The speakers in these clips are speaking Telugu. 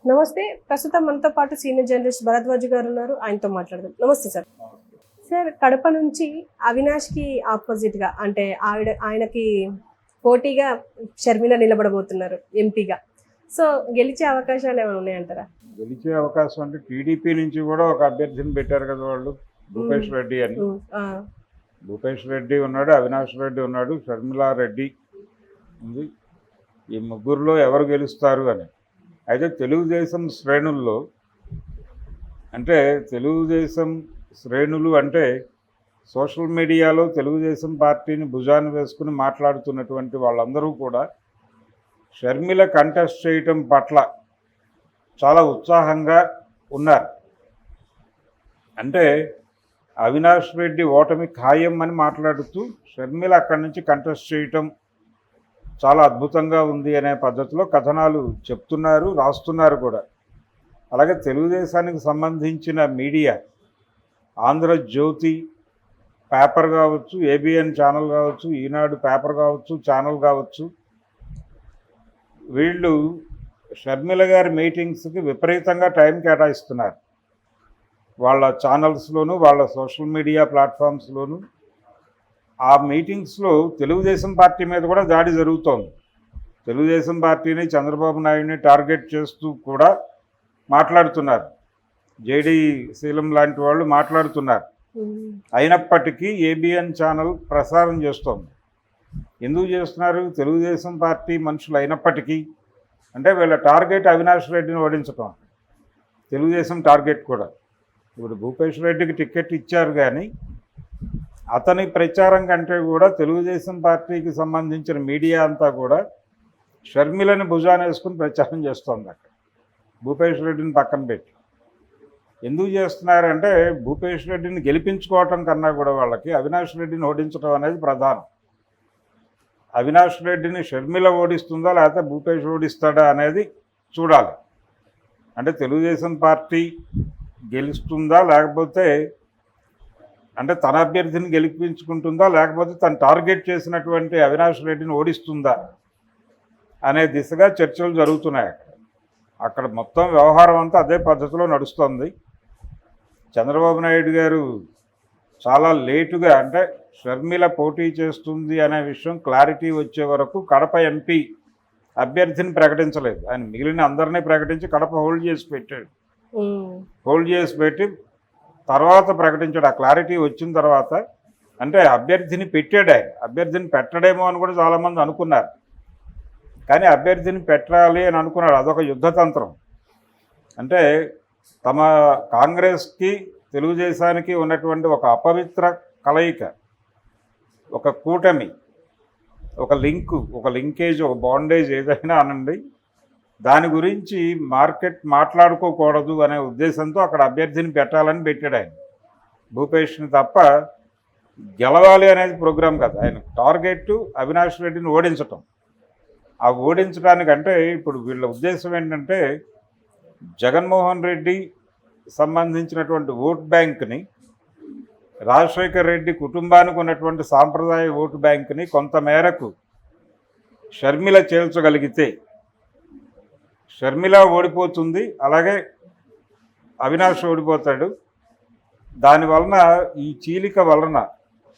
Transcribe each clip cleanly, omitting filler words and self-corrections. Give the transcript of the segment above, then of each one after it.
నమస్తే. ప్రస్తుతం మనతో పాటు సీనియర్ జర్నలిస్ట్ భరద్వాజ్ గారు ఉన్నారు. ఆయనతో మాట్లాడదాం. నమస్తే సార్. సార్, కడప నుంచి అవినాష్కి ఆపోజిట్గా అంటే ఆయనకి పోటీగా షర్మిల నిలబడబోతున్నారు ఎంపీగా. సో గెలిచే అవకాశాలు ఏమైనా ఉన్నాయంటారా? గెలిచే అవకాశం అంటే టీడీపీ నుంచి కూడా ఒక అభ్యర్థిని పెట్టారు కదా వాళ్ళు, భూపేష్ రెడ్డి అని. భూపేష్ రెడ్డి ఉన్నాడు, అవినాష్ రెడ్డి ఉన్నాడు, షర్మిలా రెడ్డి ఉంది. ఈ ముగ్గురులో ఎవరు గెలుస్తారు అని. అయితే తెలుగుదేశం శ్రేణుల్లో అంటే తెలుగుదేశం శ్రేణులు అంటే సోషల్ మీడియాలో తెలుగుదేశం పార్టీని భుజాన్ని వేసుకుని మాట్లాడుతున్నటువంటి వాళ్ళందరూ కూడా షర్మిల కంటెస్ట్ చేయటం పట్ల చాలా ఉత్సాహంగా ఉన్నారు. అంటే అవినాష్ రెడ్డి ఓటమి ఖాయం అని మాట్లాడుతూ షర్మిల అక్కడి నుంచి కంటెస్ట్ చేయటం చాలా అద్భుతంగా ఉంది అనే పద్ధతిలో కథనాలు చెప్తున్నారు, రాస్తున్నారు కూడా. అలాగే తెలుగుదేశానికి సంబంధించిన మీడియా, ఆంధ్రజ్యోతి పేపర్ కావచ్చు, ఏబిఎన్ ఛానల్ కావచ్చు, ఈనాడు పేపర్ కావచ్చు, ఛానల్ కావచ్చు, వీళ్ళు షర్మిల గారి మీటింగ్స్కి విపరీతంగా టైం కేటాయిస్తున్నారు. వాళ్ళ ఛానల్స్లోనూ వాళ్ళ సోషల్ మీడియా ప్లాట్ఫామ్స్లోనూ ఆ మీటింగ్స్లో తెలుగుదేశం పార్టీ మీద కూడా దాడి జరుగుతోంది. తెలుగుదేశం పార్టీని, చంద్రబాబు నాయుడిని టార్గెట్ చేస్తూ కూడా మాట్లాడుతున్నారు. జేడీ శీలం లాంటి వాళ్ళు మాట్లాడుతున్నారు. అయినప్పటికీ ఏబిఎన్ ఛానల్ ప్రసారం చేస్తోంది. ఎందుకు చేస్తున్నారు? తెలుగుదేశం పార్టీ మనుషులు అయినప్పటికీ అంటే వీళ్ళ టార్గెట్ అవినాష్ రెడ్డిని ఓడించటం, తెలుగుదేశం టార్గెట్ కూడా. ఇప్పుడు భూపేష్ రెడ్డికి టికెట్ ఇచ్చారు, కానీ అతని ప్రచారం కంటే కూడా తెలుగుదేశం పార్టీకి సంబంధించిన మీడియా అంతా కూడా షర్మిలని భుజాన వేసుకుని ప్రచారం చేస్తోంది. అక్కడ భూపేష్ రెడ్డిని పక్కన పెట్టి ఎందుకు చేస్తున్నారంటే భూపేష్ రెడ్డిని గెలిపించుకోవటం కన్నా కూడా వాళ్ళకి అవినాష్ రెడ్డిని ఓడించడం అనేది ప్రధానం. అవినాష్ రెడ్డిని షర్మిల ఓడిస్తుందా లేకపోతే భూపేష్ ఓడిస్తాడా అనేది చూడాలి. అంటే తెలుగుదేశం పార్టీ గెలుస్తుందా, లేకపోతే అంటే తన అభ్యర్థిని గెలిపించుకుంటుందా, లేకపోతే తను టార్గెట్ చేసినటువంటి అవినాష్ రెడ్డిని ఓడిస్తుందా అనే దిశగా చర్చలు జరుగుతున్నాయి. అక్కడ మొత్తం వ్యవహారం అంతా అదే పద్ధతిలో నడుస్తుంది. చంద్రబాబు నాయుడు గారు చాలా లేటుగా అంటే షర్మిల పోటీ చేస్తుంది అనే విషయం క్లారిటీ వచ్చే వరకు కడప ఎంపీ అభ్యర్థిని ప్రకటించలేదు. ఆయన మిగిలిన అందరినీ ప్రకటించి కడప హోల్డ్ చేసి పెట్టాడు. హోల్డ్ చేసి పెట్టి తర్వాత ప్రకటించాడు. ఆ క్లారిటీ వచ్చిన తర్వాత అంటే అభ్యర్థిని పెట్టాడు. ఆయన అభ్యర్థిని పెట్టడేమో అని కూడా చాలామంది అనుకున్నారు, కానీ అభ్యర్థిని పెట్టాలి అని అనుకున్నాడు. అదొక యుద్ధతంత్రం. అంటే తమ కాంగ్రెస్కి తెలుగుదేశానికి ఉన్నటువంటి ఒక అపవిత్ర కలయిక, ఒక కూటమి, ఒక లింకు, ఒక లింకేజ్, ఒక బాండేజ్ ఏదైనా అనండి, దాని గురించి మార్కెట్ మాట్లాడుకోకూడదు అనే ఉద్దేశంతో అక్కడ అభ్యర్థిని పెట్టాలని పెట్టాడు ఆయన. భూపేష్ని తప్ప గెలవాలి అనేది ప్రోగ్రాం కదా. ఆయన టార్గెట్ అవినాష్ రెడ్డిని ఓడించటం. ఆ ఓడించడానికంటే ఇప్పుడు వీళ్ళ ఉద్దేశం ఏంటంటే జగన్మోహన్ రెడ్డి సంబంధించినటువంటి ఓట్ బ్యాంక్ని, రాజశేఖర్ రెడ్డి కుటుంబానికి ఉన్నటువంటి సాంప్రదాయ ఓటు బ్యాంక్ని కొంతమేరకు షర్మిల చేల్చగలిగితే షర్మిల ఓడిపోతుంది, అలాగే అవినాష్ ఓడిపోతాడు. దానివలన ఈ చీలిక వలన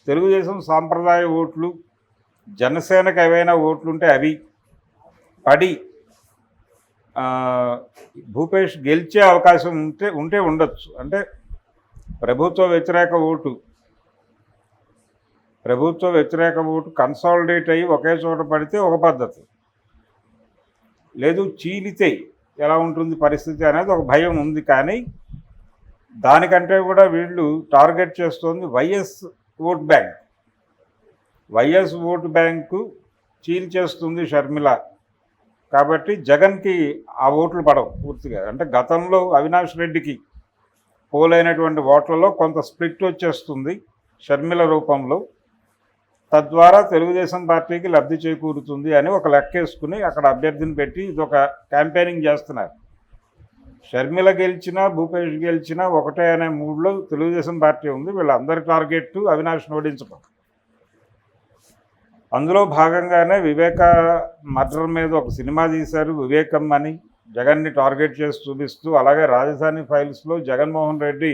తెలుగుదేశం సాంప్రదాయ ఓట్లు, జనసేనకు ఏవైనా ఓట్లుంటే అవి పడి భూపేష్ గెలిచే అవకాశం ఉంటే ఉండొచ్చు. అంటే ప్రభుత్వ వ్యతిరేక ఓటు కన్సాలిడేట్ అయ్యి ఒకే చోట పడితే ఒక పద్ధతి, లేదు చీలితే ఎలా ఉంటుంది పరిస్థితి అనేది ఒక భయం ఉంది. కానీ దానికంటే కూడా వీళ్ళు టార్గెట్ చేస్తుంది YS vote bank. YS vote bank చీల్చేస్తుంది షర్మిల. కాబట్టి జగన్కి ఆ ఓట్లు పడవు పూర్తిగా. అంటే గతంలో అవినాష్ రెడ్డికి పోలైనటువంటి ఓట్లలో కొంత స్ప్లిట్ వచ్చేస్తుంది షర్మిల రూపంలో. తద్వారా తెలుగుదేశం పార్టీకి లబ్ధి చేకూరుతుంది అని ఒక లెక్కేసుకుని అక్కడ అభ్యర్థిని పెట్టి ఇదొక క్యాంపెయినింగ్ చేస్తున్నారు. షర్మిల గెలిచినా భూపేష్ గెలిచినా ఒకటే అనే మూడ్లో తెలుగుదేశం పార్టీ ఉంది. వీళ్ళందరి టార్గెట్ అవినాష్ని ఓడించడం. అందులో భాగంగానే వివేక మర్డర్ మీద ఒక సినిమా తీశారు, వివేకం అని. జగన్ని టార్గెట్ చేసి చూపిస్తూ, అలాగే రాజధాని ఫైల్స్లో జగన్మోహన్ రెడ్డి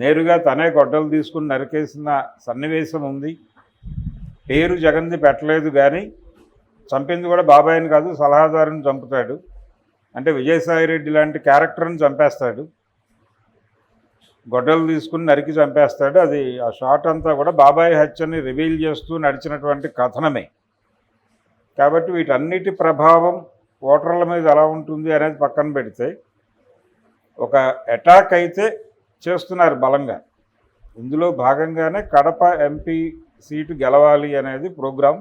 నేరుగా తనే గొడ్డలు తీసుకుని నరికేసిన సన్నివేశం ఉంది. పేరు జగన్ది పెట్టలేదు, కానీ చంపింది కూడా బాబాయిని కాదు, సలహాదారుని చంపుతాడు. అంటే విజయసాయిరెడ్డి లాంటి క్యారెక్టర్ని చంపేస్తాడు, గొడ్డలు తీసుకుని నరికి చంపేస్తాడు. అది ఆ షాట్ అంతా కూడా బాబాయ్ హత్యని రివీల్ చేస్తూ నడిచినటువంటి కథనమే. కాబట్టి వీటన్నిటి ప్రభావం ఓటర్ల మీద ఎలా ఉంటుంది అనేది పక్కన పెడితే, ఒక అటాక్ అయితే చేస్తున్నారు బలంగా. ఇందులో భాగంగానే కడప ఎంపీ సీటు గెలవాలి అనేది ప్రోగ్రాం.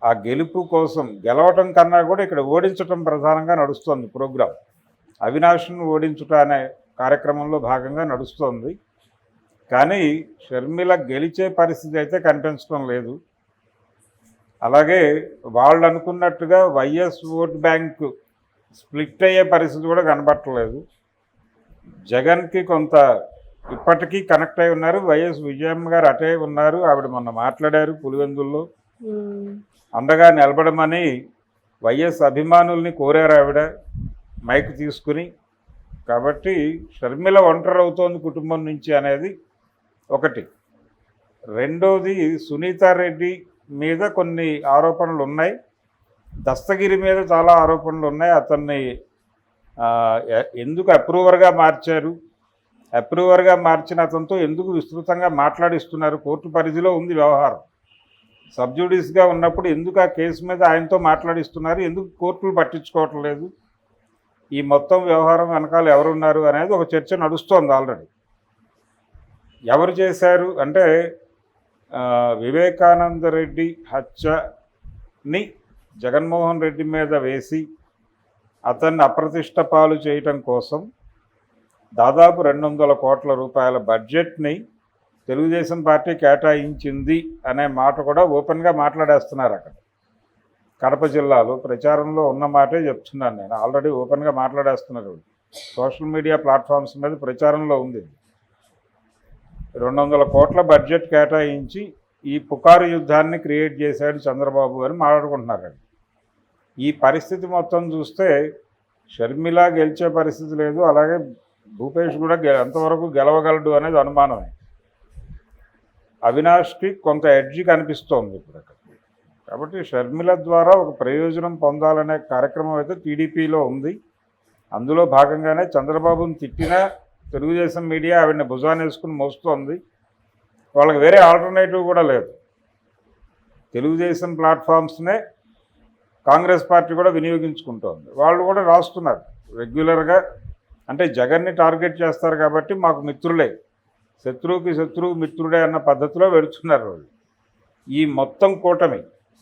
ఆ గెలుపు కోసం, గెలవటం కన్నా కూడా ఇక్కడ ఓడించటం ప్రధానంగా నడుస్తోంది ప్రోగ్రాం. అవినాష్ను ఓడించుట అనే కార్యక్రమంలో భాగంగా నడుస్తోంది. కానీ షర్మిల గెలిచే పరిస్థితి అయితే కనిపించడం లేదు. అలాగే వాళ్ళు అనుకున్నట్టుగా వైఎస్ ఓట్ బ్యాంక్ స్ప్లిట్ అయ్యే పరిస్థితి కూడా కనబట్టలేదు. జగన్కి కొంత ఇప్పటికీ కనెక్ట్ అయి ఉన్నారు. వైఎస్ విజయమ్మ గారు అటే ఉన్నారు, ఆవిడ మొన్న మాట్లాడారు పులివెందుల్లో. అండగా నిలబడమని వైఎస్ అభిమానుల్ని కోరారు ఆవిడ మైక్ తీసుకుని. కాబట్టి షర్మిల ఒంటరి అవుతోంది కుటుంబం నుంచి అనేది ఒకటి. రెండోది, సునీతారెడ్డి మీద కొన్ని ఆరోపణలు ఉన్నాయి, దస్తగిరి మీద చాలా ఆరోపణలు ఉన్నాయి. అతన్ని ఎందుకు అప్రూవర్గా మార్చారు, అప్రూవర్గా మార్చిన అతనితో ఎందుకు విస్తృతంగా మాట్లాడిస్తున్నారు, కోర్టు పరిధిలో ఉంది వ్యవహారం. సబ్జుడిస్గా ఉన్నప్పుడు ఎందుకు ఆ కేసు మీద ఆయనతో మాట్లాడిస్తున్నారు, ఎందుకు కోర్టులు పట్టించుకోవటం లేదు, ఈ మొత్తం వ్యవహారం వెనకాల ఎవరున్నారు అనేది ఒక చర్చ నడుస్తోంది ఆల్రెడీ. ఎవరు చేశారు అంటే, వివేకానంద రెడ్డి హత్యని జగన్మోహన్ రెడ్డి మీద వేసి అతన్ని అప్రతిష్ట పాలు చేయటం కోసం దాదాపు 200 కోట్ల రూపాయల బడ్జెట్ని తెలుగుదేశం పార్టీ కేటాయించింది అనే మాట కూడా ఓపెన్గా మాట్లాడేస్తున్నారు. అక్కడ కడప జిల్లాలో ప్రచారంలో ఉన్న మాటే చెప్తున్నాను నేను. ఆల్రెడీ ఓపెన్గా మాట్లాడేస్తున్నారు, సోషల్ మీడియా ప్లాట్ఫామ్స్ మీద ప్రచారంలో ఉంది. 200 కోట్ల బడ్జెట్ కేటాయించి ఈ పుకారు యుద్ధాన్ని క్రియేట్ చేశాడు చంద్రబాబు అని మాట్లాడుకుంటున్నారు. ఈ పరిస్థితి మొత్తం చూస్తే షర్మిల గెలిచే పరిస్థితి లేదు, అలాగే భూపేష్ కూడా ఎంతవరకు గెలవగలడు అనేది అనుమానమే. అవినాష్కి కొంత ఎడ్జి కనిపిస్తోంది ఇప్పుడు అక్కడ. కాబట్టి షర్మిల ద్వారా ఒక ప్రయోజనం పొందాలనే కార్యక్రమం అయితే టీడీపీలో ఉంది. అందులో భాగంగానే చంద్రబాబుని తిట్టినా తెలుగుదేశం మీడియా ఆవిడని భుజాన్ని వేసుకుని మోస్తోంది. వాళ్ళకి వేరే ఆల్టర్నేటివ్ కూడా లేదు. తెలుగుదేశం ప్లాట్ఫామ్స్నే కాంగ్రెస్ పార్టీ కూడా వినియోగించుకుంటోంది. వాళ్ళు కూడా రాస్తున్నారు రెగ్యులర్గా. అంటే జగన్ని టార్గెట్ చేస్తారు కాబట్టి మాకు మిత్రులే, శత్రువుకి శత్రువు మిత్రుడే అన్న పద్ధతిలో వెళుతున్నారు వాళ్ళు. ఈ మొత్తం కూటమి